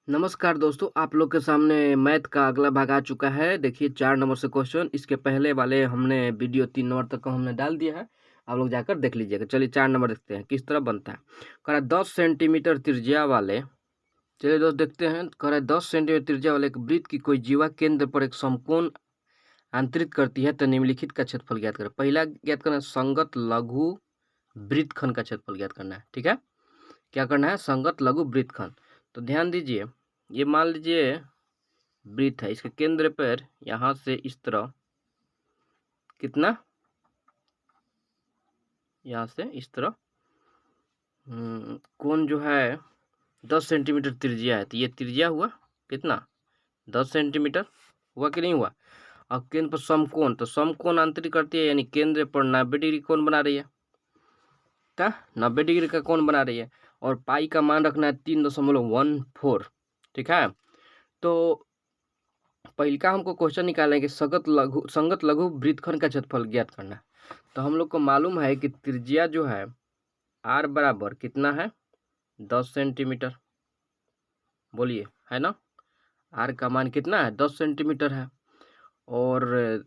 नमस्कार दोस्तों, आप लोग के सामने मैथ का अगला भाग आ चुका है। देखिए 4 नंबर से क्वेश्चन, इसके पहले वाले हमने वीडियो 3 नंबर तक का हमने डाल दिया है। आप लोग जाकर देख लीजिएगा। चलिए 4 नंबर देखते हैं किस तरह बनता है। कह रहा है 10 सेंटीमीटर त्रिज्या वाले, चलिए दोस्त देखते हैं। कह रहा है 10 सेंटीमीटर त्रिज्या वाले एक वृत्त की कोई जीवा केंद्र पर एक समकोण आंतरित करती है तो निम्नलिखित का क्षेत्रफल ज्ञात करें। पहला ज्ञात करना है संगत लघु वृत्तखंड का क्षेत्रफल ज्ञात करना है। ठीक है, क्या करना है? संगत लघु वृत्तखंड। तो ध्यान दीजिए, ये मान लीजिए वृत्त है, इसके केंद्र पर यहाँ से इस तरह कितना, यहाँ से इस तरह कोण जो है 10 सेंटीमीटर त्रिज्या है। तो ये त्रिज्या हुआ कितना? 10 सेंटीमीटर हुआ कि नहीं हुआ? और केंद्र पर समकोण, तो समकोण आंतरिक करती है, यानी केंद्र पर 90 डिग्री कोण बना रही है। क्या 90 डिग्री का कोण बना रही है। और पाई का मान रखना है 3.14। ठीक है, तो पहिलका हमको क्वेश्चन निकालना है कि संगत लघु वृत्तखंड का क्षेत्रफल ज्ञात करना है। तो हम लोग को मालूम है कि त्रिज्या जो है r बराबर कितना है? 10 सेंटीमीटर। बोलिए, है ना? r का मान कितना है? 10 सेंटीमीटर है। और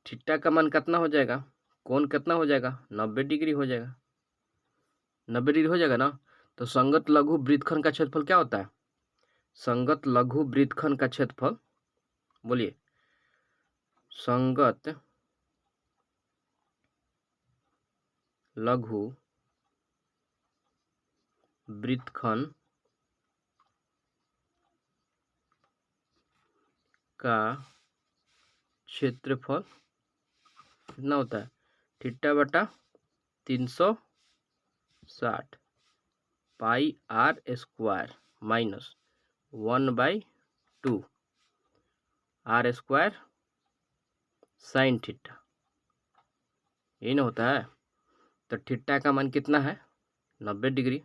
थीटा का मान कितना हो जाएगा? कोण कितना हो जाएगा? 90 डिग्री हो जाएगा। 90 डिग्री हो जाएगा ना। तो संगत लघु वृत्तखंड का क्षेत्रफल क्या होता है? संगत लघु वृत्तखंड का क्षेत्रफल, बोलिए, संगत लघु वृत्तखंड का क्षेत्रफल कितना होता है? थीटा बटा 360 पाई r square minus 1/2 r square sine theta, यही ना होता है। तो थीटा का मान कितना है? 90 डिग्री।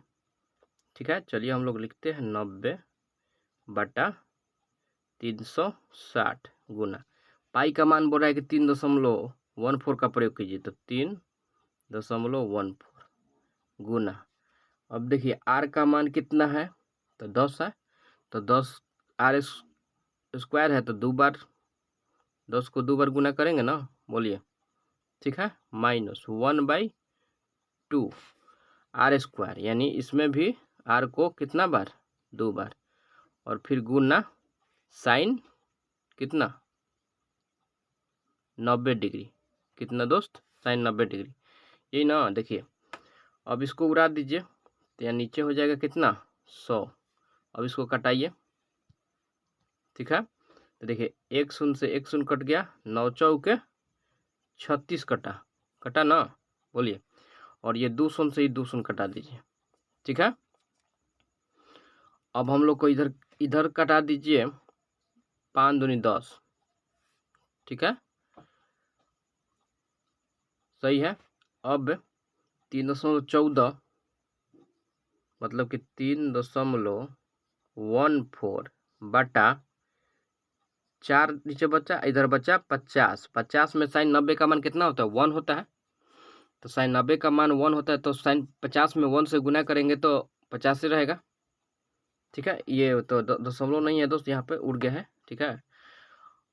ठीक है, चलिए हम लोग लिखते हैं 90 बटा 360 गुना पाई का मान बोल रहा है कि 3.14 का प्रयोग कीजिए, तो 3.14 गुना। अब देखिए r का मान कितना है? तो 10 है। तो 10 r स्क्वायर है, तो 2 बार 10 को 2 बार गुना करेंगे ना। बोलिए, ठीक है, माइनस 1/2 r स्क्वायर, यानी इसमें भी r को कितना बार? 2 बार। और फिर गुना साइन कितना? 90 डिग्री। कितना दोस्त? साइन 90 डिग्री, यही ना। देखिए अब इसको उड़ा दीजिए, तो यहाँ नीचे हो जाएगा कितना? 100। अब इसको कटाइए। ठीक है, तो देखिए 1 शून्य से 1 शून्य कट गया, 9 चौके 36 कटा, कटा ना। बोलिए, और ये 2 शून्य से ही 2 शून्य कटा दीजिए। ठीक है, अब हम लोग को इधर इधर कटा दीजिए, 5 दूनी 10। ठीक है, सही है। अब 3.14 मतलब कि 3.14 बटा 4 नीचे बचा, इधर बचा 50। 50 में साइन 90 का मान कितना होता है? 1 होता है। तो साइन 90 का मान 1 होता है, तो साइन 50 में 1 से गुना करेंगे तो 50 से रहेगा। ठीक है, ये तो दशमलव नहीं है दोस्त, यहाँ पे उड़ गया है। ठीक है,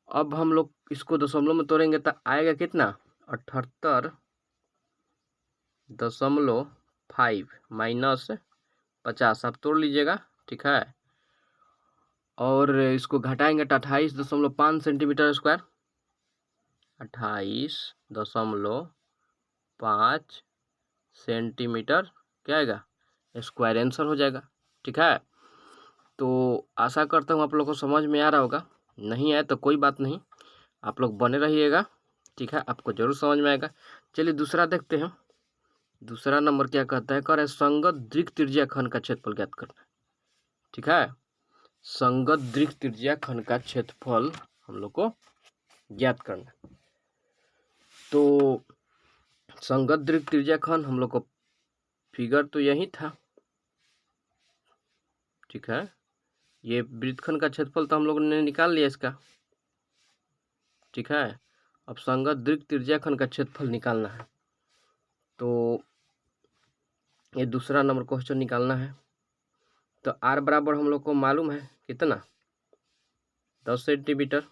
अब हम लोग इसको दशमलव में तोड़ेंगे तो आएगा कितना? 78.5 माइनस 50। आप तोड़ लीजिएगा। ठीक है, और इसको घटाएंगे तो 28.5 सेंटीमीटर स्क्वायर। 28.5 सेंटीमीटर क्या आएगा? स्क्वायर आंसर हो जाएगा। ठीक है, तो आशा करता हूँ आप लोग को समझ में आ रहा होगा। नहीं आए तो कोई बात नहीं, आप लोग बने रहिएगा। ठीक है, आपको जरूर समझ में आएगा। चलिए दूसरा देखते हैं। दूसरा नंबर क्या कहता है? कह रहे संगत दीर्घ त्रिज्या खंड का क्षेत्रफल ज्ञात करना है। ठीक है, संगत दीर्घ त्रिज्या खंड का क्षेत्रफल हम लोग को ज्ञात करना है। तो संगत दीर्घ त्रिज्या खंड हम लोग को फिगर तो यही था। ठीक है, ये वृत्तखंड का क्षेत्रफल तो हम लोगों ने निकाल लिया इसका। ठीक है, अब संगत दीर्घ त्रिज्या खंड का क्षेत्रफल निकालना है। तो ये दूसरा नंबर क्वेश्चन निकालना है। तो आर बराबर हम लोग को मालूम है कितना, 10 सेंटीमीटर,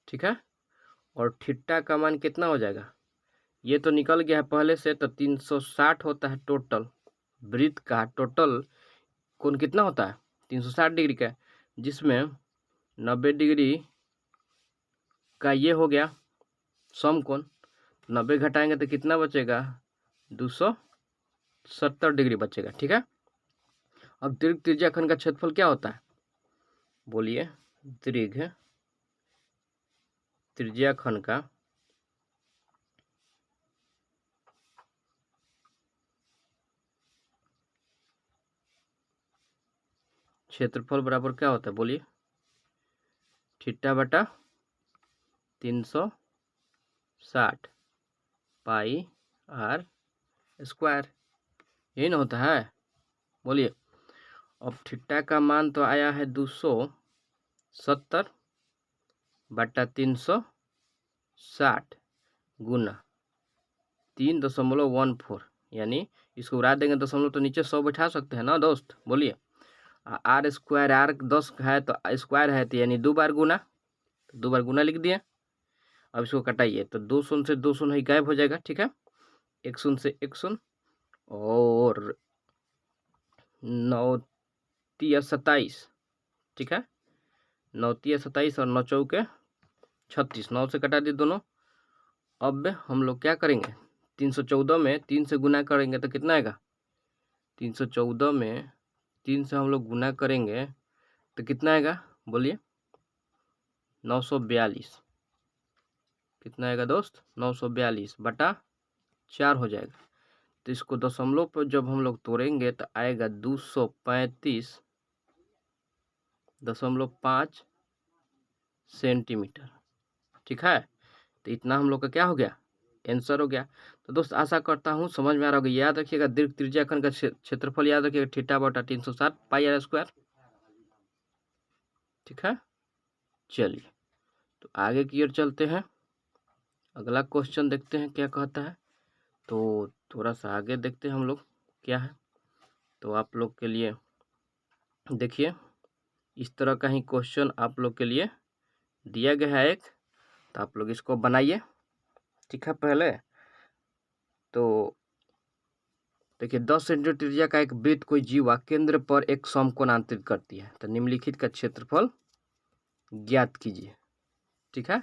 ठीक है। और थीटा का मान कितना हो जाएगा, ये तो निकल गया है पहले से, तो 360 होता है टोटल वृत्त का टोटल कोण कितना होता है 360 डिग्री का, जिसमें 90 डिग्री का ये हो गया समकोण, 90 घटाएंगे तो कितना बचेगा 270 डिग्री बचेगा, ठीक है। अब दीर्घ त्रिज्याखंड का क्षेत्रफल क्या होता है, बोलिए, दीर्घ त्रिज्याखंड का क्षेत्रफल बराबर क्या होता है, बोलिए, थीटा बटा 360 पाई आर स्क्वायर, यही ना होता है, बोलिए। अब थीटा का मान तो आया है 270 बटा 360 गुना 3.14, यानी इसको उड़ा देंगे दशमलव तो नीचे 100 बैठा सकते हैं ना दोस्त, बोलिए। आर स्क्वायर, आर 10 है तो स्क्वायर है तो यानी 2 बार गुना, तो 2 बार गुना लिख दिए। अब इसको कटाइए तो 2 शून्य से 2 शून्य ही गायब हो जाएगा, ठीक है। 1 शून्य से 1 शून्य, और 9 तिया 27, ठीक है, 9 तिया 27 और 9 चौके 36, 9 से कटा दिए दोनों। अब हम लोग क्या करेंगे, 314 में 3 से गुना करेंगे तो कितना आएगा, 314 में 3 से हम लोग गुना करेंगे तो कितना आएगा, बोलिए, 942, कितना आएगा दोस्त, 942 बटा 4 हो जाएगा। तो इसको दशमलव पर जब हम लोग तोड़ेंगे तो आएगा 235.5 सेंटीमीटर, ठीक है। तो इतना हम लोग का क्या हो गया, आंसर हो गया। तो दोस्त आशा करता हूँ समझ में आ रहा होगा। याद रखिएगा दीर्घ त्रिज्याखंड का क्षेत्रफल याद रखिएगा, थीटा बटा 360 पाई आर स्क्वायर, ठीक है। चलिए तो आगे की ओर चलते हैं, अगला क्वेश्चन देखते हैं क्या कहता है। तो थोड़ा सा आगे देखते हैं हम लोग क्या है। तो आप लोग के लिए देखिए इस तरह का ही क्वेश्चन आप लोग के लिए दिया गया है एक, तो आप लोग इसको बनाइए, ठीक है। पहले तो देखिए 10 सेंटीमीटर त्रिज्या का एक वृत्त कोई जीवा केंद्र पर एक समकोण अंतरित करती है, तो निम्नलिखित का क्षेत्रफल ज्ञात कीजिए, ठीक है।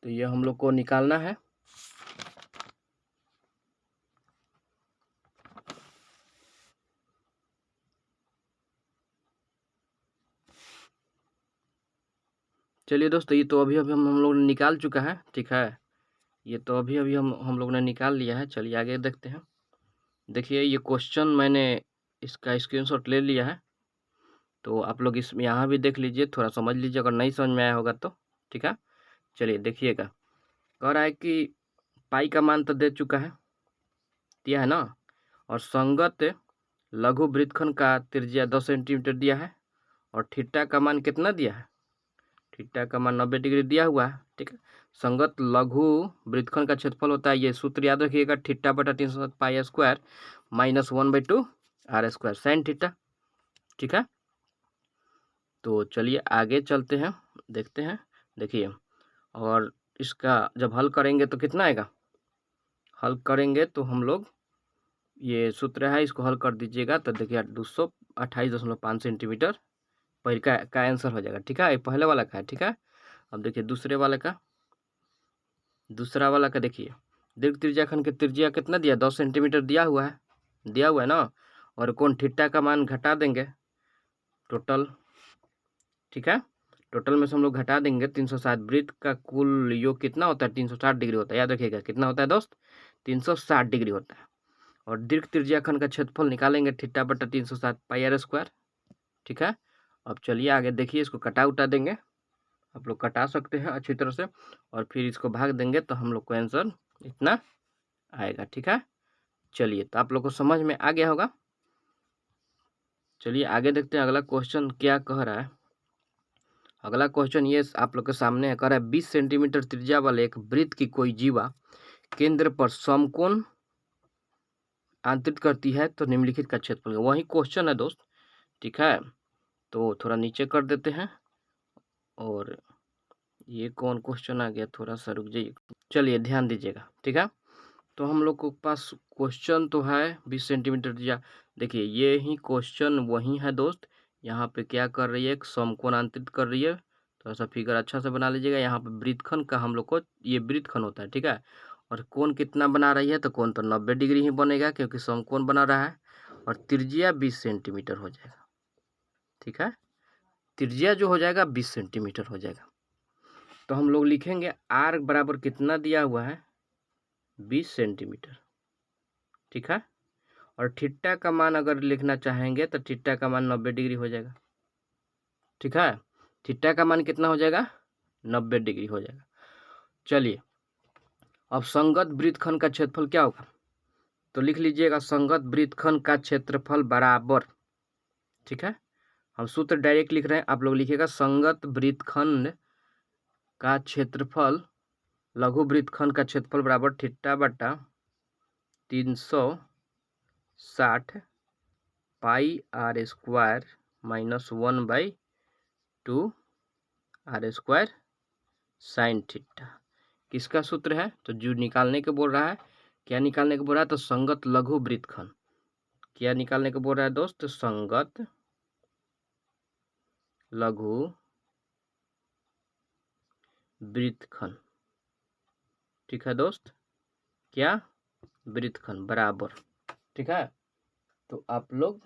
तो ये हम लोग को निकालना है। चलिए दोस्तों, ये तो अभी अभी हम लोग ने निकाल चुका है, ठीक है। ये तो अभी अभी हम लोग ने निकाल लिया है। चलिए आगे देखते हैं। देखिए ये क्वेश्चन मैंने इसका स्क्रीनशॉट ले लिया है, तो आप लोग इसमें यहाँ भी देख लीजिए, थोड़ा समझ लीजिए, अगर नहीं समझ में आया होगा तो, ठीक है। चलिए देखिएगा, कह रहा है कि पाई का मान तो दे चुका है, दिया है ना, और संगत लघु वृत्तखंड का त्रिज्या 10 सेंटीमीटर दिया है, और थीटा का मान कितना दिया है, थीटा का मान 90 डिग्री दिया हुआ है, ठीक है। संगत लघु वृत्तखंड का क्षेत्रफल होता है, ये सूत्र याद रखिएगा, थीटा बटा 360 pi square minus 1/2 are square sine theta, ठीक है। तो चलिए आगे चलते हैं, देखते हैं। देखिए और इसका जब हल करेंगे तो कितना आएगा, हल करेंगे तो हम लोग ये सूत्र है इसको हल कर दीजिएगा, तो देखिए 228.5 सेंटीमीटर पहले का आंसर हो जाएगा, ठीक है। ये पहले वाला का है, ठीक है। अब देखिए दूसरा वाला का देखिए, दीर्घ त्रिज्याखंड की त्रिज्या कितना दिया, 10 सेंटीमीटर दिया हुआ है ना, और कोण थीटा का मान घटा देंगे टोटल, ठीक है। टोटल में से हम लोग घटा देंगे 360, वृत्त का कुल योग कितना होता है 360 डिग्री होता है, याद रखिएगा कितना होता है दोस्त 360 डिग्री होता है। और दीर्घ त्रिज्याखंड का क्षेत्रफल निकालेंगे थीटा बटा 360 पाई आर स्क्वायर, ठीक है। अब चलिए आगे देखिए, इसको कटा उटा देंगे, आप लोग कटा सकते हैं अच्छी तरह से, और फिर इसको भाग देंगे तो हम लोग को आंसर इतना आएगा, ठीक है। चलिए तो आप लोग को समझ में आ गया होगा। चलिए आगे देखते हैं अगला क्वेश्चन क्या कह रहा है। अगला क्वेश्चन ये आप लोग के सामने है, कह रहा है 20 सेंटीमीटर त्रिज्या वाले एक वृत्त की कोई जीवा केंद्र पर समकोण आंतरित करती है तो निम्नलिखित का क्षेत्रफल, वही क्वेश्चन है दोस्त, ठीक है। तो थोड़ा नीचे कर देते हैं, और ये कौन क्वेश्चन आ गया, थोड़ा सा रुक जाइए, चलिए ध्यान दीजिएगा, ठीक है। तो हम लोग को पास क्वेश्चन तो है 20 सेंटीमीटर दिया। देखिए ये ही क्वेश्चन वही है दोस्त, यहाँ पे क्या कर रही है, एक समकोण आंतरित कर रही है। थोड़ा सा फिगर अच्छा से बना लीजिएगा। यहाँ पे वृत्तखंड का हम लोग को, ये वृत्तखंड होता है, ठीक है। और कोण कितना बना रही है, तो कोण तो 90 डिग्री ही बनेगा, क्योंकि समकोण बना रहा है। और त्रिज्या 20 सेंटीमीटर हो जाएगा, ठीक है। त्रिज्या जो हो जाएगा 20 सेंटीमीटर हो जाएगा। तो हम लोग लिखेंगे आर बराबर कितना दिया हुआ है, 20 सेंटीमीटर, ठीक है। और थीटा का मान अगर लिखना चाहेंगे तो थीटा का मान 90 डिग्री हो जाएगा, ठीक है। थीटा का मान कितना हो जाएगा, 90 डिग्री हो जाएगा। चलिए अब संगत वृत्तखंड का क्षेत्रफल क्या होगा, तो लिख लीजिएगा संगत वृत्तखंड का क्षेत्रफल बराबर, ठीक है। हम सूत्र डायरेक्ट लिख रहे हैं, आप लोग लिखिएगा संगत वृत्तखंड का क्षेत्रफल, लघु वृत्तखंड का क्षेत्रफल बराबर थीटा बटा 360 pi r square minus 1/2 are square sine theta. किसका सूत्र है, तो जो निकालने के बोल रहा है, क्या निकालने को बोल रहा है, तो संगत लघु वृत्तखंड। क्या निकालने को बोल रहा है दोस्त, संगत लघु वृत्तखंड, ठीक है दोस्त, क्या वृत्तखंड बराबर, ठीक है। तो आप लोग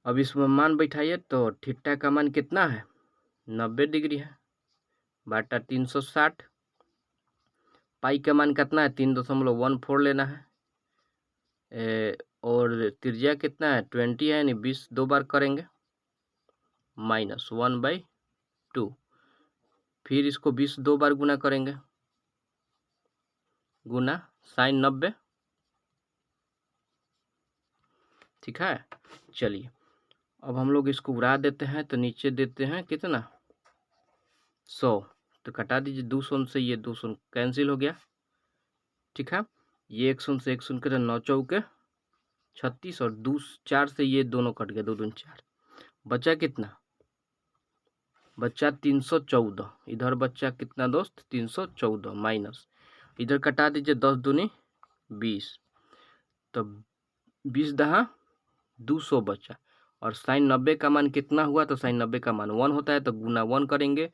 अब इसमें मान बैठाइए, तो थीटा का मान कितना है, 90 डिग्री है, बाटा 360, पाई का मान कितना है, 3.14 लेना है, और त्रिज्या कितना है, 20 है, यानी 20 दो बार करेंगे, माइनस 1/2, फिर इसको 20 दो बार गुना करेंगे, गुना साइन 90, ठीक है। चलिए अब हम लोग इसको उड़ा देते हैं, तो नीचे देते हैं कितना, 100, तो कटा दीजिए, 2 शून्य से ये 2 शून्य कैंसिल हो गया, ठीक है। ये 1 शून्य से 1 शून्य कटे 9 चौके 36, और 2 4 से ये दोनों कट गए, 2 दूनी 4, बचा कितना, बच्चा 314, इधर बच्चा कितना दोस्त, 314 माइनस, इधर कटा दीजिए, 10 दूनी 20, तो 20 दहा 200 बचा, और साइन 90 का मान कितना हुआ, तो साइन 90 का मान 1 होता है, तो गुना 1 करेंगे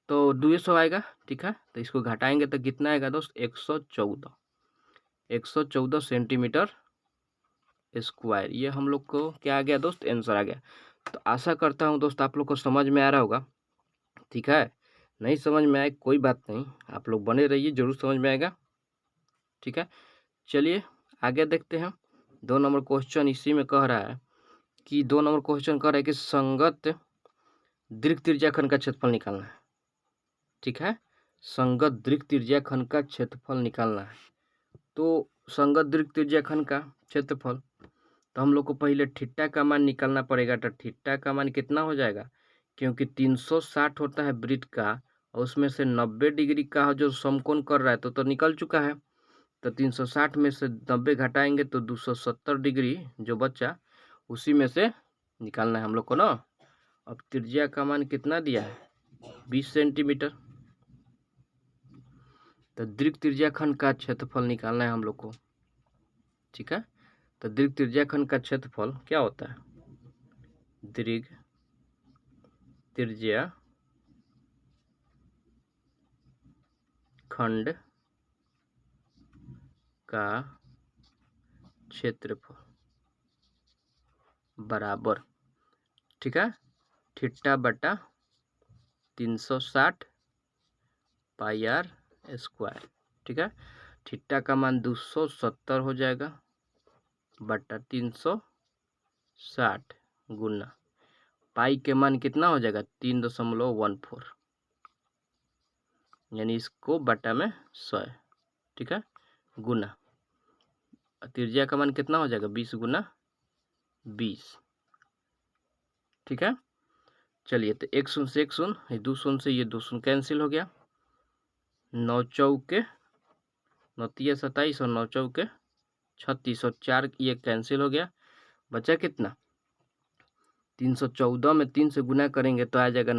तो 200 आएगा, ठीक है। तो इसको घटाएंगे तो कितना आएगा दोस्त, 114 सेंटीमीटर स्क्वायर। ये हम लोग को क्या आ गया दोस्त, आंसर आ गया। तो आशा करता हूँ दोस्त आप लोग को समझ में आ रहा होगा, ठीक है। नहीं समझ में आए कोई बात नहीं, आप लोग बने रहिए, जरूर समझ में आएगा, ठीक है। चलिए आगे देखते हैं। 2 नंबर क्वेश्चन इसी में कह रहा है कि 2 नंबर क्वेश्चन कह रहा है कि संगत दीर्घ त्रिज्याखंड का क्षेत्रफल निकालना है, ठीक है। संगत दीर्घ त्रिज्याखंड का क्षेत्रफल निकालना है। तो संगत दीर्घ त्रिज्याखंड का क्षेत्रफल, तो हम लोग को पहले थीटा का मान निकालना पड़ेगा। तो थीटा का मान कितना हो जाएगा, क्योंकि 360 होता है वृत्त का, और उसमें से 90 डिग्री का जो समकोण कर रहा है तो निकल चुका है। तो 360 में से 90 घटाएंगे तो 270 डिग्री जो बचा, उसी में से निकालना है हम लोग को ना। अब त्रिज्या का मान कितना दिया है, 20 सेंटीमीटर। तो दीर्घ त्रिज्याखंड का क्षेत्रफल निकालना है हम लोग को, ठीक है। तो दीर्घ त्रिज्याखंड का क्षेत्रफल क्या होता है, दीर्घ त्रिज्या खंड का क्षेत्रफल बराबर, ठीक है, थीटा बटा 360 पाई आर स्क्वायर, ठीक है। थीटा का मान 270 हो जाएगा बटा 360 गुना पाई के मान कितना हो जाएगा, 3.14, यानी इसको बटा में 100, ठीक है, गुना त्रिज्या का मान कितना हो जाएगा, 20 गुना 20, ठीक है। चलिए तो 1 शून्य से 1 शून्य, 2 शून्य से ये 2 शून्य कैंसिल हो गया, 9 चौके 9 27 और 9 चौके 36 और 4 ये कैंसिल हो गया, बचा कितना 314 में 3 से गुना करेंगे तो आ जाएगा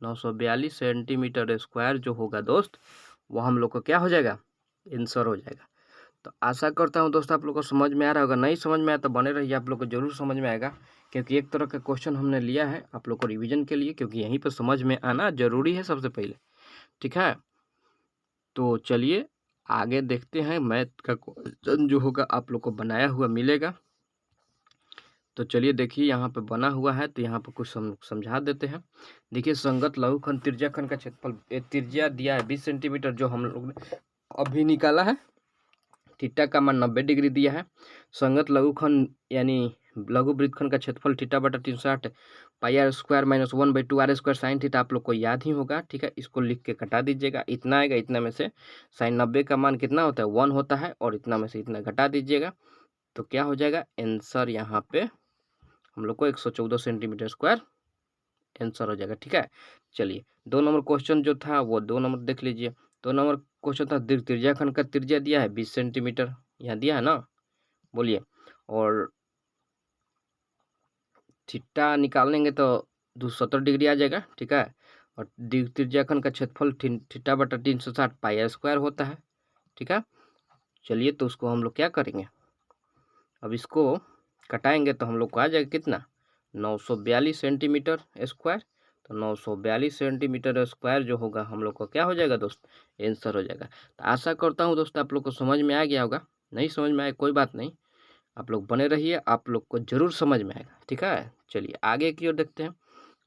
942 सेंटीमीटर स्क्वायर जो होगा दोस्त वो हम लोग को क्या हो जाएगा, आंसर हो जाएगा। तो आशा करता हूँ दोस्त आप लोग को समझ में आ रहा होगा, नहीं समझ में आया तो बने रहिए, आप लोग को जरूर समझ में आएगा, क्योंकि एक तरह का क्वेश्चन हमने लिया है आप लोग को रिवीजन के लिए, क्योंकि यहीं पर समझ में आना जरूरी है सबसे पहले, ठीक है। तो चलिए आगे देखते हैं, मैथ का क्वेश्चन जो होगा आप लोग को बनाया हुआ मिलेगा। तो चलिए देखिए यहाँ पे बना हुआ है, तो यहाँ पे कुछ समझा देते हैं। देखिए संगत लघुखंड त्रिज्याखंड का क्षेत्रफल त्रिज्या दिया है 20 सेंटीमीटर जो हम लोग ने अभी निकाला है, थीटा का मान 90 डिग्री दिया है। संगत लघुखंड यानी लघु वृत्तखंड का क्षेत्रफल थीटा बटा 360 pi r square minus 1/2 are square sine theta आप लोग को याद ही होगा, ठीक है। इसको लिख के कटा दीजिएगा, इतना आएगा, इतना में से साइन 90 का मान कितना होता है 1 होता है, और इतना में से इतना घटा दीजिएगा तो क्या हो जाएगा आंसर, यहाँ पे हम लोग को 114 सेंटीमीटर स्क्वायर आंसर हो जाएगा, ठीक है। चलिए 2 नंबर क्वेश्चन जो था वो 2 नंबर देख लीजिए। 2 नंबर क्वेश्चन था त्रिज्याखंड का त्रिज्या दिया है 20 सेंटीमीटर, यहाँ दिया है ना, बोलिए, और थीटा निकालेंगे तो 270 डिग्री आ जाएगा, ठीक है। और त्रिज्याखंड का क्षेत्रफल थीटा बटा 360 पाई आर स्क्वायर होता है, ठीक है। चलिए तो उसको हम लोग क्या करेंगे, अब इसको कटाएंगे तो हम लोग को आ जाएगा कितना 942 सेंटीमीटर स्क्वायर। तो 942 सेंटीमीटर स्क्वायर जो होगा हम लोग को क्या हो जाएगा दोस्त, आंसर हो जाएगा। तो आशा करता हूँ दोस्त आप लोग को समझ में आ गया होगा, नहीं समझ में आए कोई बात नहीं, आप लोग बने रहिए, आप लोग को जरूर समझ में आएगा, ठीक है। चलिए आगे की ओर देखते हैं,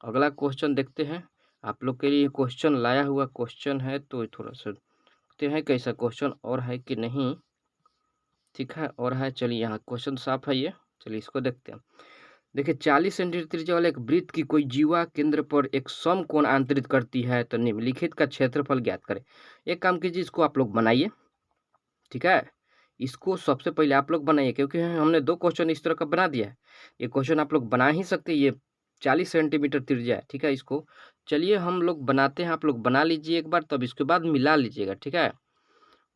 अगला क्वेश्चन देखते हैं। आप लोग के लिए क्वेश्चन लाया हुआ क्वेश्चन है, तो थोड़ा सा देखते हैं कैसा क्वेश्चन और है कि नहीं, ठीक है, और है। चलिए यहाँ क्वेश्चन साफ है ये, चलिए इसको देखते हैं। देखिए 40 सेंटीमीटर त्रिज्या वाले एक वृत्त की कोई जीवा केंद्र पर एक समकोण आंतरित करती है तो निम्नलिखित का क्षेत्रफल ज्ञात करें। एक काम कीजिए, इसको आप लोग बनाइए, ठीक है। इसको सबसे पहले आप लोग बनाइए, क्योंकि हमने 2 क्वेश्चन इस तरह का बना दिया है, ये क्वेश्चन आप लोग बना ही सकते हैं, ये 40 सेंटीमीटर त्रिज्या है, ठीक है। इसको चलिए हम लोग बनाते हैं, आप लोग बना लीजिए एक बार, तब इसके बाद मिला लीजिएगा, ठीक है।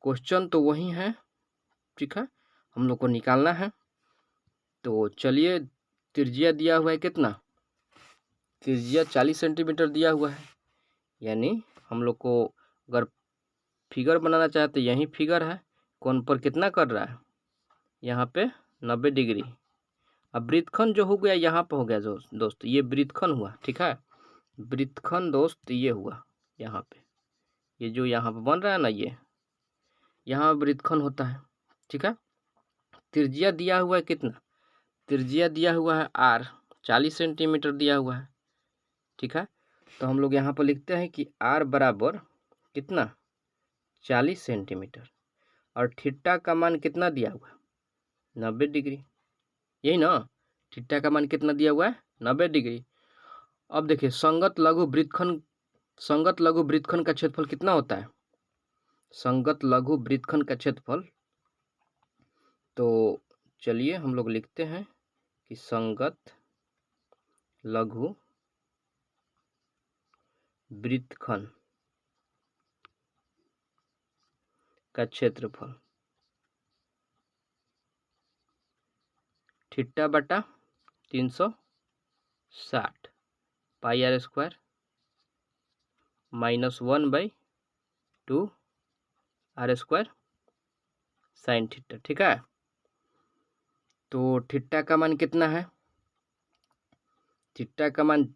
क्वेश्चन तो वही है, ठीक है, हम लोग को निकालना है। तो चलिए त्रिज्या दिया हुआ है कितना, त्रिज्या 40 सेंटीमीटर दिया हुआ है, यानी हम लोग को अगर फिगर बनाना चाहते यही फिगर है, कोण पर कितना कर रहा है यहाँ पे 90 डिग्री। अब वृत्तखंड जो हो गया यहाँ पर हो गया दोस्त ये वृत्तखंड हुआ, ठीक है। वृत्तखंड दोस्त ये हुआ यहाँ पे, ये जो यहाँ पे बन रहा है ना, ये यहाँ वृत्तखंड होता है, ठीक है। त्रिज्या दिया हुआ है कितना, त्रिज्या दिया हुआ है r 40 सेंटीमीटर दिया हुआ है, ठीक है। तो हम लोग यहाँ पर लिखते हैं कि r बराबर कितना 40 सेंटीमीटर, और थीटा का मान कितना दिया हुआ है 90 डिग्री, यही ना, थीटा का मान कितना दिया हुआ है 90 डिग्री। अब देखिए संगत लघु वृत्तखंड का क्षेत्रफल कितना होता है, संगत लघु वृत्तखंड का क्षेत्रफल, तो चलिए हम लोग लिखते हैं कि संगत लघु वृत्तखंड का क्षेत्रफल थीटा बटा 360 pi r square minus 1/2 are square sine theta, ठीक है। तो थीटा का मान कितना है, थीटा का मान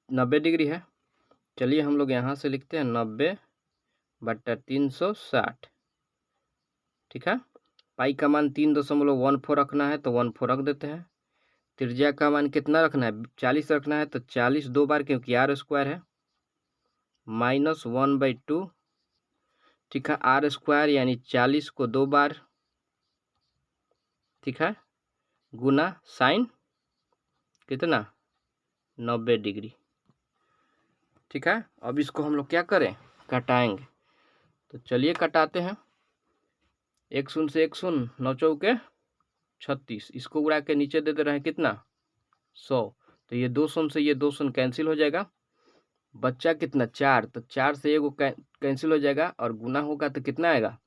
90 डिग्री है। चलिए हम लोग यहाँ से लिखते हैं 90/360, ठीक है। पाई का मान 3.14 रखना है तो 14 रख देते हैं। त्रिज्या का मान कितना रखना है 40 रखना है, तो 40 2 बार क्योंकि आर स्क्वायर है, माइनस 1/2, ठीक है, आर स्क्वायर यानी 40 को 2 बार, ठीक है, गुना साइन कितना 90 डिग्री, ठीक है। अब इसको हम लोग क्या करें, कटाएंगे, तो चलिए कटाते हैं। 1 शून्य से 1 शून्य, 9 चौके 36, इसको उड़ा के नीचे दे रहे हैं कितना 100, तो ये 2 शून्य से ये 2 शून्य कैंसिल हो जाएगा, बच्चा कितना 4, तो 4 से एगो कैंसिल हो जाएगा, और गुना होगा तो कितना आएगा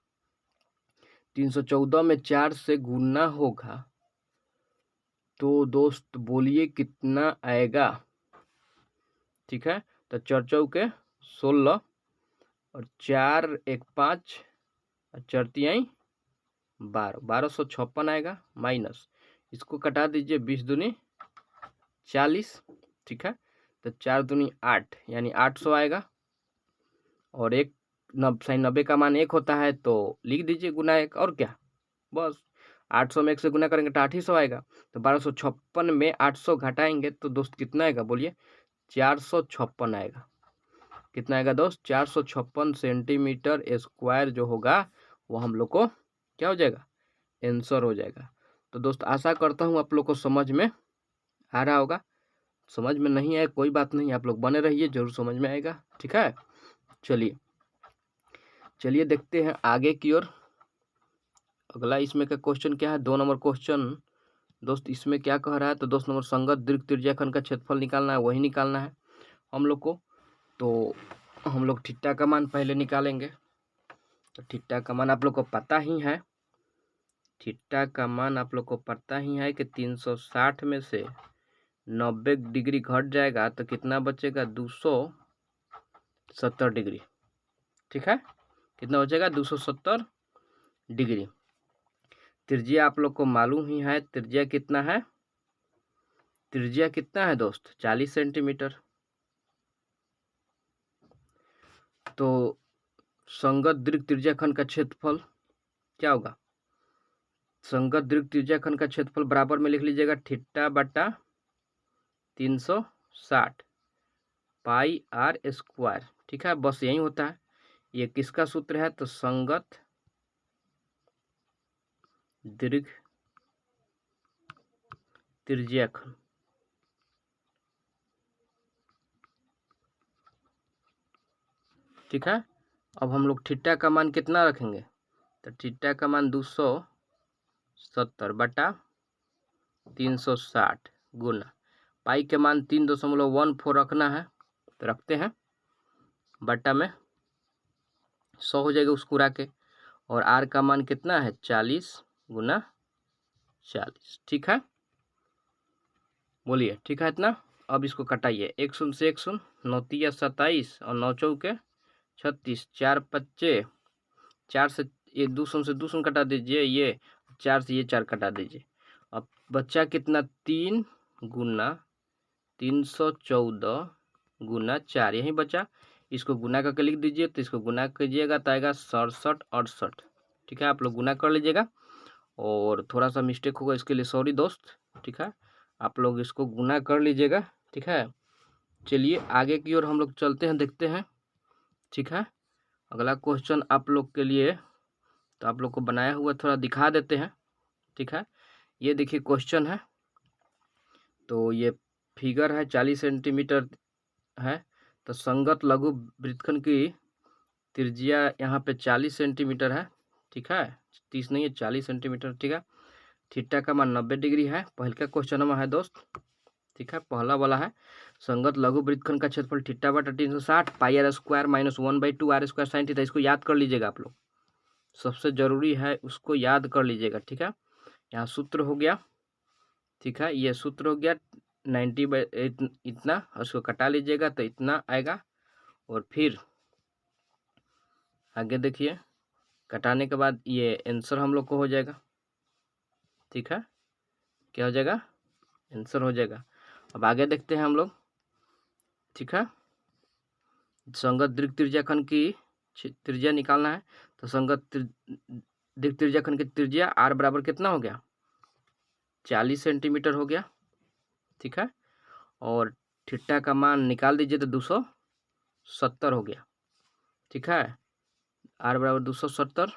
314 में 4 से गुना होगा तो दोस्त बोलिए कितना आएगा। ठीक है, तो 4 चौके 16 और 4 एक 5 और 4 तिहाई 12, 1256 आएगा। माइनस इसको कटा दीजिए, 20 दूनी 40। ठीक है, तो 4 दूनी 8 यानी 800 आएगा। और एक 90 का मान 1 होता है तो लिख दीजिए गुना 1, और क्या, बस 800 में 1 से गुना करेंगे तो 800 आएगा। तो 1256 में 800 घटाएंगे तो दोस्त कितना आएगा, बोलिए 456 आएगा। कितना आएगा दोस्त, 456 सेंटीमीटर स्क्वायर जो होगा वो हम लोग को क्या हो जाएगा, आंसर हो जाएगा। तो दोस्त आशा करता हूँ आप लोग को समझ में आ रहा होगा। समझ में नहीं आए कोई बात नहीं, आप लोग बने रहिए, जरूर समझ में आएगा। ठीक है, चलिए देखते हैं आगे की ओर। अगला इसमें का क्वेश्चन क्या है, 2 नंबर क्वेश्चन दोस्त। इसमें क्या कह रहा है, तो दोस्त नंबर संगत दीर्घ त्रिज्याखंड का क्षेत्रफल निकालना है, वही निकालना है हम लोग को। तो हम लोग थीटा का मान पहले निकालेंगे। तो थीटा का मान आप लोग को पता ही है, थीटा का मान आप लोग को पता ही है कि 360 में से 90 डिग्री घट जाएगा तो कितना बचेगा, 270 डिग्री। ठीक है, कितना बचेगा, 270 डिग्री। त्रिज्या आप लोग को मालूम ही है, त्रिज्या कितना है, त्रिज्या कितना है दोस्त, 40 सेंटीमीटर। तो संगत दीर्घ त्रिज्याखंड का क्षेत्रफल क्या होगा, संगत दीर्घ त्रिज्याखंड का क्षेत्रफल बराबर में लिख लीजिएगा थीटा बटा 360 पाई आर स्क्वायर। ठीक है, बस यही होता है। ये किसका सूत्र है, तो संगत दीर्घ त्रिज्याखंड। ठीक है, अब हम लोग थीटा का मान कितना रखेंगे, तो थीटा का मान 270 बटा 360 गुना पाई के मान 3.14 रखना है, तो रखते हैं, बटा में 100 हो जाएगा उसको उड़ा के। और आर का मान कितना है, 40 गुना 40। ठीक है, बोलिए ठीक है इतना। अब इसको कटाइए, 1 शून्य से 1 शून्य, 9 तिया 27 और 9 चौके 36, 4 पच्चे 4 से ये 2 शून्य से 2 शून्य कटा दीजिए, ये 4 से ये 4 कटा दीजिए। अब बच्चा कितना, 3 गुना 314 गुना 4 यही बचा। इसको गुना करके लिख दीजिए, तो इसको गुना कीजिएगा तो आएगा 67 68। ठीक है, आप लोग गुना कर लीजिएगा, और थोड़ा सा मिस्टेक होगा इसके लिए सॉरी दोस्त। ठीक है, आप लोग इसको गुना कर लीजिएगा। ठीक है, चलिए आगे की ओर हम लोग चलते हैं, देखते हैं। ठीक है, अगला क्वेश्चन आप लोग के लिए, तो आप लोग को बनाया हुआ थोड़ा दिखा देते हैं। ठीक है, ये देखिए क्वेश्चन है, तो ये फिगर है 40 सेंटीमीटर है। तो संगत लघु वृत्तखंड की त्रिज्या यहाँ पे 40 सेंटीमीटर है। ठीक है, 30 नहीं है, 40 सेंटीमीटर। ठीक है, थीटा का मान 90 डिग्री है। पहले का क्वेश्चन में है दोस्त। ठीक है, पहला वाला है, संगत लघु वृत्तखंड का क्षेत्रफल थीटा बटा 360 pi r square minus 1/2 are square sine theta. इसको याद कर लीजिएगा आप लोग, सबसे जरूरी है उसको याद कर लीजिएगा। ठीक है, यहाँ सूत्र हो गया। ठीक है, ये सूत्र हो गया 90/8 इतना, उसको कटा लीजिएगा तो इतना आएगा। और फिर आगे देखिए, कटाने के बाद ये आंसर हम लोग को हो जाएगा। ठीक है, क्या हो जाएगा, आंसर हो जाएगा। अब आगे देखते हैं हम लोग। ठीक है, संगत दीर्घ त्रिज्याखंड की त्रिज्या निकालना है। तो संगत दीर्घ त्रिज्याखंड की त्रिज्या आर बराबर कितना हो गया, 40 सेंटीमीटर हो गया। ठीक है, और थीटा का मान निकाल दीजिए तो 270 हो गया। ठीक है, आर बराबर 270।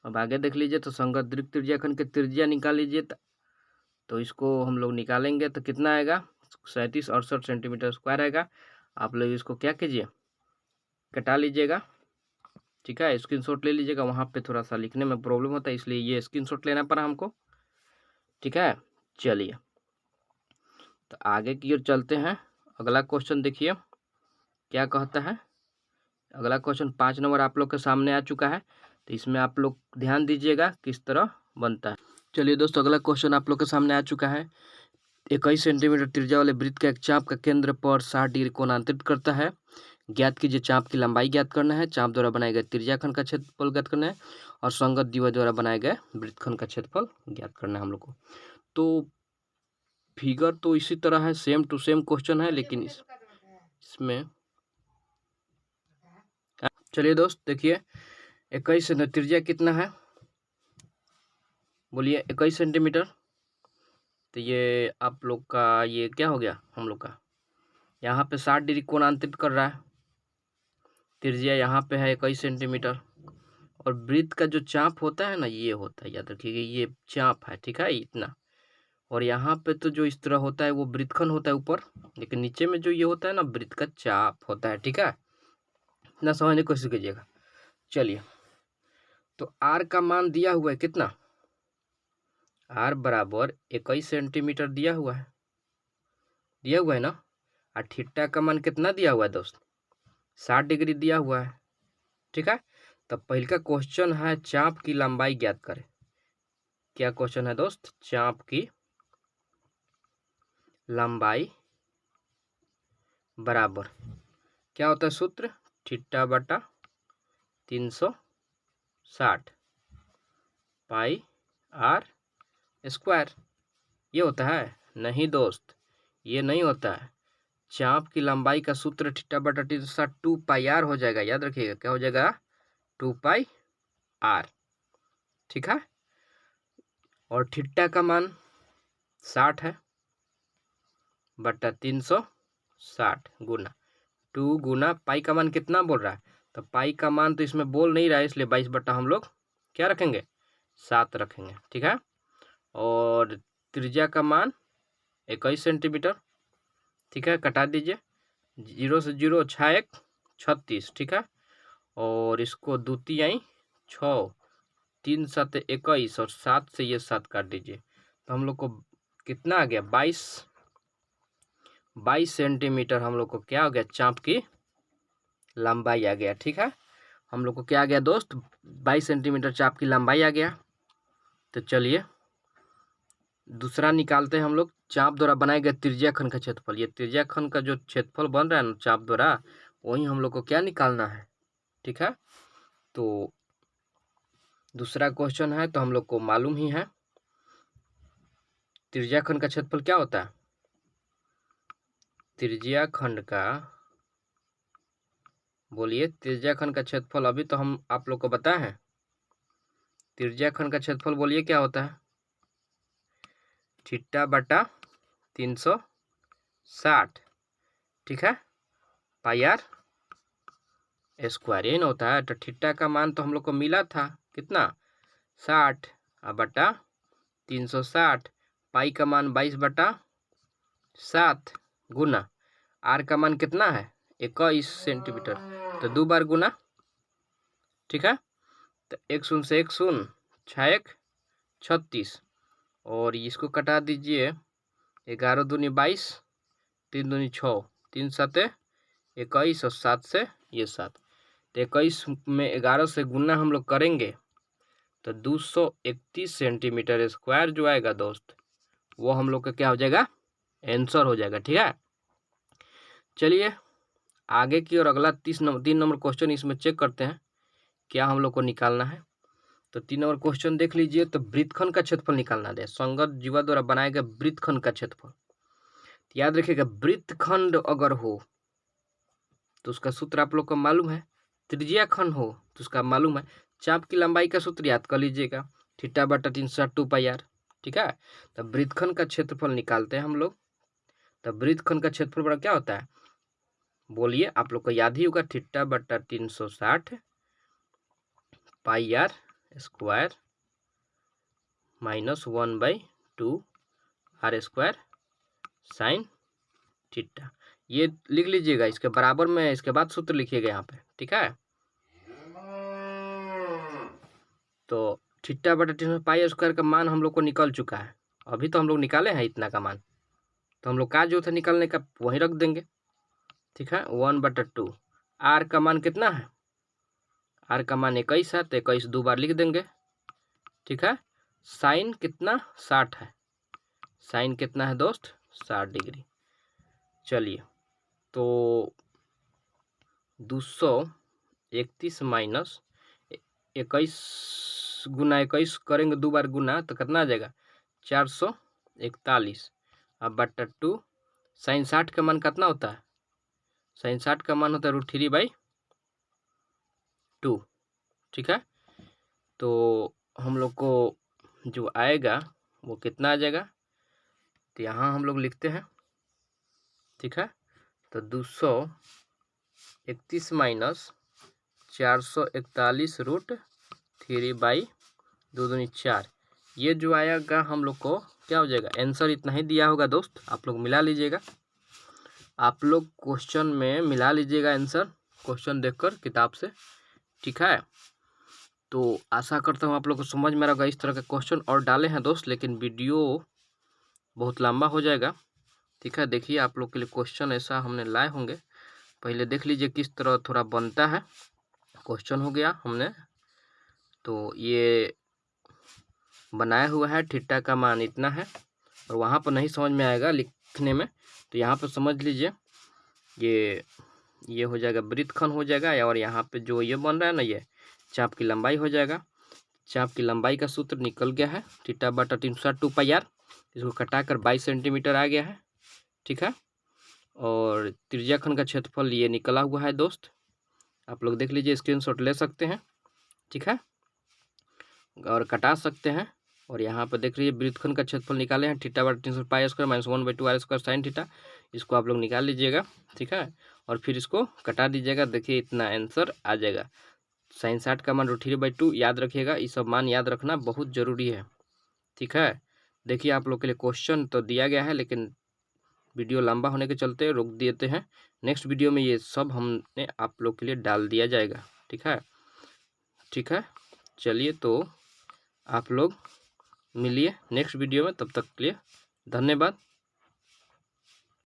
अब आगे देख लीजिए, तो संगत दीर्घ त्रिज्याखंड की त्रिज्या निकाल लीजिए, तो इसको हम लोग निकालेंगे तो कितना आएगा, 37 68 सेंटीमीटर स्क्वायर आएगा। आप लोग इसको क्या कीजिए, कटा लीजिएगा। ठीक है, स्क्रीनशॉट ले लीजिएगा, वहाँ पे थोड़ा सा लिखने में प्रॉब्लम होता है इसलिए ये स्क्रीनशॉट लेना पड़ा हमको। ठीक है, चलिए तो आगे की ओर चलते हैं। अगला क्वेश्चन देखिए क्या कहता है। अगला क्वेश्चन 5 नंबर आप लोग के सामने आ चुका है। तो इसमें आप लोग ध्यान दीजिएगा किस तरह बनता है। चलिए दोस्तों, अगला क्वेश्चन आप लोग के सामने आ चुका है। 21 सेंटीमीटर त्रिज्या वाले वृत्त का एक चाप का केंद्र पर 60 डिग्री कोणांतरित करता है। ज्ञात कीजिए चाप की लंबाई ज्ञात करना है, चाप द्वारा बनाए गए त्रिज्याखंड का क्षेत्रफल ज्ञात करना है और संगत द्विभाजक द्वारा बनाए गए वृत्तखंड का क्षेत्रफल ज्ञात करना है हम लोग को। तो फिगर तो इसी तरह है, सेम टू सेम क्वेश्चन है, लेकिन इसमें चलिए दोस्त देखिए, 21 त्रिज्या कितना है बोलिए, 21 सेंटीमीटर। तो ये आप लोग का ये क्या हो गया हम लोग का, यहाँ पे 60 डिग्री कोणांतरित कर रहा है। त्रिज्या यहाँ पे है 21 सेंटीमीटर और वृत्त का जो चाप होता है ना, ये होता है, याद रखिएगा ये चाप है, ठीक है, इतना। और यहाँ पे तो जो इस तरह होता है वो वृत्तखंड होता है ऊपर, लेकिन नीचे में जो ये होता है ना वृत्त का चाप होता है, ठीक है। इतना समझने की कोशिश कीजिएगा। चलिए, तो आर का मान दिया हुआ है कितना, आर बराबर 21 सेंटीमीटर दिया हुआ है ना। और थीटा का मान कितना दिया हुआ है दोस्त, 60 डिग्री दिया हुआ है, ठीक है। तो पहले का क्वेश्चन है चाप की लंबाई ज्ञात करें। क्या क्वेश्चन है दोस्त, चाप की लंबाई बराबर क्या होता है सूत्र, थीटा बटा 360 पाई आर स्क्वायर। ये होता है, नहीं दोस्त ये नहीं होता है। चाप की लंबाई का सूत्र थीटा बटा 360 2 पाई आर हो जाएगा, याद रखिएगा क्या हो जाएगा, 2 पाई आर, ठीक है। और थीटा का मान 60 है बटा 360 गुना 2 गुना पाई का मान कितना बोल रहा है, तो पाई का मान तो इसमें बोल नहीं रहा है, इसलिए 22 बटा हम लोग क्या रखेंगे, 7 रखेंगे, ठीक है। और त्रिज्या का मान 21 सेंटीमीटर, ठीक है, कटा दीजिए, 0 से 0 6 1 36, ठीक है। और इसको दूती आई 6 3 7 21 और 7 से ये 7 काट दीजिए, तो हम लोग को कितना आ गया, 22 सेंटीमीटर हम लोग को क्या हो गया, चाप की लंबाई आ गया, ठीक है। हम लोग को क्या आ गया दोस्त, 22 सेंटीमीटर चाप की लंबाई आ गया। तो चलिए दूसरा निकालते हैं हम लोग, चाप द्वारा बनाए गए त्रिज्याखंड का क्षेत्रफल। ये त्रिज्याखंड का जो क्षेत्रफल बन रहा है ना चाप द्वारा, वही हम लोग को क्या निकालना है, ठीक है। तो दूसरा क्वेश्चन है, तो हम लोग को मालूम ही है त्रिज्याखंड का क्षेत्रफल क्या होता है, त्रिज्याखंड का बोलिए, त्रिज्याखंड का क्षेत्रफल अभी तो हम आप लोग को बताए हैं। त्रिज्याखंड का क्षेत्रफल बोलिए क्या होता है, थीटा बटा 360, ठीक है, पाई आर स्क्वायर, यही ना होता है। तो थीटा का मान तो हम लोग को मिला था कितना, 60 बटा 360, पाई का मान 22 बटा 7 गुना आर का मान कितना है 21 सेंटीमीटर, तो 2 बार गुना, ठीक है। तो 1 शून्य से 1 शून्य 6 1 36 और इसको कटा दीजिए, 11 दूनी 22 3 दूनी 6 3 7 21 और 7 से ये 7, तो 21 में 11 से गुना हम लोग करेंगे तो 231 सेंटीमीटर स्क्वायर जो आएगा दोस्त, वो हम लोग का क्या हो जाएगा, आंसर हो जाएगा, ठीक है। चलिए आगे की और अगला 3 नंबर क्वेश्चन इसमें चेक करते हैं क्या हम लोग को निकालना है। तो 3 नंबर क्वेश्चन देख लीजिए, तो वृत्तखंड का क्षेत्रफल निकालना है, संगत जीवा द्वारा बनाए गए वृत्तखंड का क्षेत्रफल। तो याद रखिएगा वृत्तखंड अगर हो तो उसका सूत्र आप लोग को मालूम है, त्रिज्याखंड हो तो उसका मालूम है, चाप की लंबाई का सूत्र याद कर लीजिएगा, थीटा बटा 360 2 पाई आर, ठीक है। तो वृत्तखंड का क्षेत्रफल निकालते हैं हम लोग। तो वृत्तखंड का क्षेत्रफल बड़ा क्या होता है बोलिए, आप लोग को याद ही होगा, थीटा बटा 360 pi r square minus 1/2 are square sine theta. ये लिख लीजिएगा, इसके बराबर में इसके बाद सूत्र लिखिएगा यहाँ पे, ठीक है। तो थीटा बटा 360 पाई स्क्वायर का मान हम लोग को निकल चुका है, अभी तो हम लोग निकाले हैं इतना का मान, तो हम लोग का जो था निकालने का वहीं रख देंगे, ठीक है। 1/2 आर का मान कितना है, आर का मान 21 है तो 21 दो बार लिख देंगे, ठीक है। साइन कितना 60 है, साइन कितना है दोस्त 60 डिग्री। चलिए तो 231 माइनस 21 गुना 21 करेंगे दो बार गुना तो कितना आ जाएगा 441। अब बट्टा 2, साइन 60 का मान कितना होता है, साइन 60 का मान होता है √3/2, ठीक है। तो हम लोग को जो आएगा वो कितना आ जाएगा, तो यहाँ हम लोग लिखते हैं, ठीक है। तो 231 माइनस 441 √3/2 दूनी 4, ये जो आएगा हम लोग को क्या हो जाएगा, आंसर इतना ही दिया होगा दोस्त, आप लोग मिला लीजिएगा, आप लोग क्वेश्चन में मिला लीजिएगा आंसर क्वेश्चन देखकर किताब से, ठीक है। तो आशा करता हूँ आप लोग को समझ में आ रहा होगा। इस तरह के क्वेश्चन और डाले हैं दोस्त, लेकिन वीडियो बहुत लंबा हो जाएगा, ठीक है। देखिए आप लोग के लिए क्वेश्चन ऐसा हमने लाए होंगे, पहले देख लीजिए किस तरह थोड़ा बनता है क्वेश्चन। हो गया हमने, तो ये बनाया हुआ है, थीटा का मान इतना है, और वहाँ पर नहीं समझ में आएगा लिखने में तो यहाँ पर समझ लीजिए ये हो जाएगा वृत्तखंड हो जाएगा, और यहाँ पे जो ये बन रहा है ना ये चाप की लंबाई हो जाएगा। चाप की लंबाई का सूत्र निकल गया है, थीटा बटा 360 इसको कटाकर 22 सेंटीमीटर आ गया है, ठीक है। और त्रिज्या खंड का क्षेत्रफल ये निकला हुआ है दोस्त, आप लोग देख लीजिए, स्क्रीनशॉट ले सकते हैं, ठीक है, और कटा सकते हैं। और यहाँ पर देख लीजिए वृत्तखंड का क्षेत्रफल निकाले हैं, थीटा बटा 300 - 1/2 r² साइन थीटा, इसको आप लोग निकाल लीजिएगा, ठीक है। और फिर इसको कटा दीजिएगा, देखिए इतना आंसर आ जाएगा। साइन 60 का मान √3/2 याद रखिएगा, ये सब मान याद रखना बहुत ज़रूरी है, ठीक है। देखिए आप लोग के लिए क्वेश्चन तो दिया गया है, लेकिन वीडियो लंबा होने के चलते रोक देते हैं, नेक्स्ट वीडियो में ये सब हमने आप लोग के लिए डाल दिया जाएगा, ठीक है, ठीक है। चलिए तो आप लोग मिलिए नेक्स्ट वीडियो में, तब तक के लिए धन्यवाद।